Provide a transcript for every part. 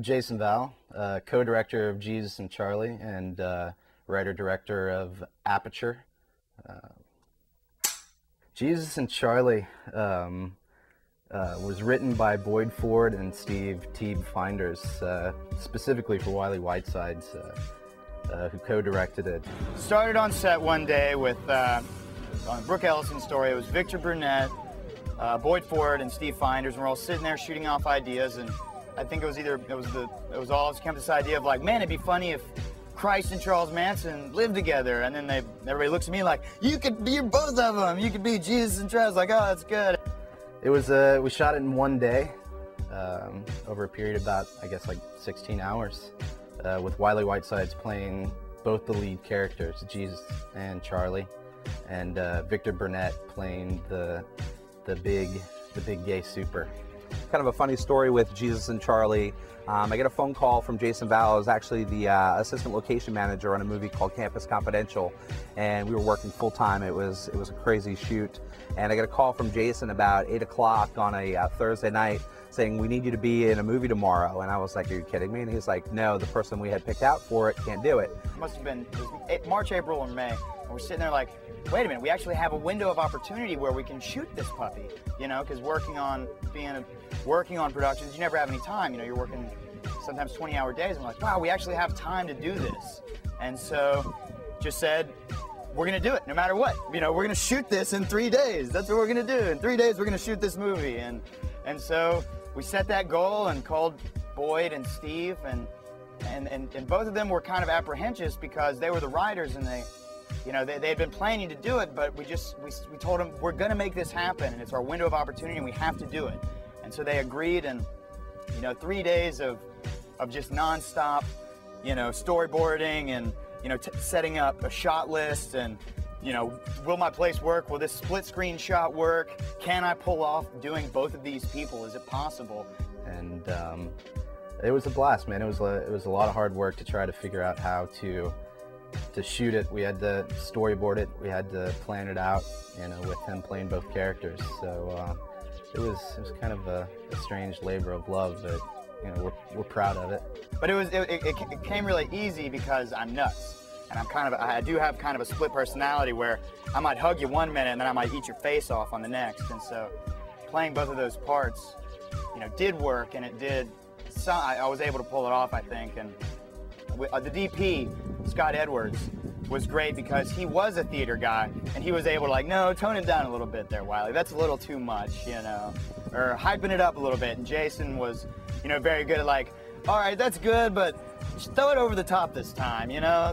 Jason Vowell, co-director of Jesus and Charlie and writer-director of Aperture. Jesus and Charlie was written by Boyd Ford and Steve Teeb Finders, specifically for Wylie Whitesides, who co-directed it. Started on set one day with, on Brooke Ellison's story, it was Victor Brunette, Boyd Ford and Steve Finders, and we're all sitting there shooting off ideas, and I think it was all came to this idea of like, man, it'd be funny if Christ and Charles Manson lived together, and then everybody looks at me like, you're both of them, you could be Jesus and Charles. Like, oh, that's good. It was, we shot it in one day, over a period of about, I guess, like 16 hours, with Wylie Whitesides playing both the lead characters, Jesus and Charlie, and Victor Brunette playing the big gay super. Kind of a funny story with Jesus and Charlie. I get a phone call from Jason Vowell, who's actually the assistant location manager on a movie called Campus Confidential, and we were working full time. It was a crazy shoot, and I get a call from Jason about 8 o'clock on a Thursday night saying, we need you to be in a movie tomorrow. And I was like, are you kidding me? And he's like, no, the person we had picked out for it can't do it. It must have been March, April, or May, and we're sitting there like, wait a minute, we actually have a window of opportunity where we can shoot this puppy, you know, because working on productions, you never have any time, you know, you're working sometimes 20-hour days, and we're like, wow, we actually have time to do this. And so just said, we're gonna do it no matter what. You know, we're gonna shoot this in 3 days. That's what we're gonna do. In 3 days, we're gonna shoot this movie. And so we set that goal and called Boyd and Steve, and both of them were kind of apprehensive because they were the writers, and they had been planning to do it, but we told them, we're gonna make this happen, and it's our window of opportunity, and we have to do it. And so they agreed, and 3 days of just nonstop, storyboarding and setting up a shot list, and will my place work? Will this split screen shot work? Can I pull off doing both of these people? Is it possible? And it was a blast, man. It was a lot of hard work to try to figure out how to shoot it. We had to storyboard it. We had to plan it out, with him playing both characters. So it was kind of a strange labor of love, but we're proud of it. But it came really easy because I'm nuts, and I do have kind of a split personality where I might hug you one minute and then I might eat your face off on the next. And so playing both of those parts, did work, and it did. I was able to pull it off, I think. And the DP, Scott Edwards, was great because he was a theater guy, and he was able to no, tone it down a little bit there, Wylie. That's a little too much, or hyping it up a little bit. And Jason was, very good at all right, that's good, but just throw it over the top this time,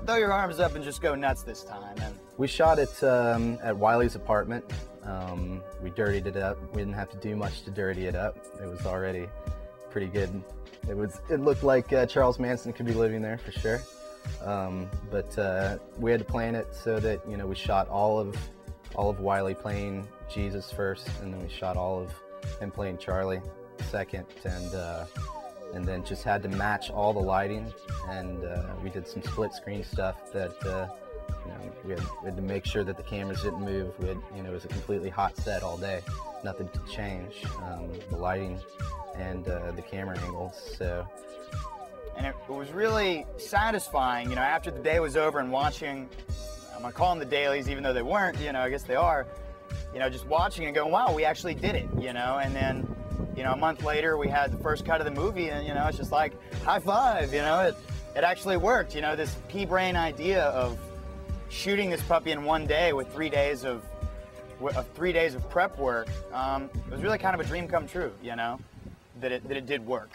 throw your arms up and just go nuts this time. And we shot it at Wylie's apartment. We dirtied it up. We didn't have to do much to dirty it up. It was already pretty good. It looked like Charles Manson could be living there for sure. But we had to plan it so that we shot all of Wylie playing Jesus first, and then we shot all of him playing Charlie second, and then just had to match all the lighting, and we did some split screen stuff that we had to make sure that the cameras didn't move. It was a completely hot set all day, nothing could change, the lighting and the camera angles. So. And it was really satisfying, after the day was over and watching, I'm gonna call them the dailies even though they weren't, I guess they are, just watching and going, wow, we actually did it, and then, a month later we had the first cut of the movie, and, it's just like, high five, it actually worked, this pea-brain idea of shooting this puppy in one day with 3 days of 3 days of prep work, it was really kind of a dream come true, that it did work.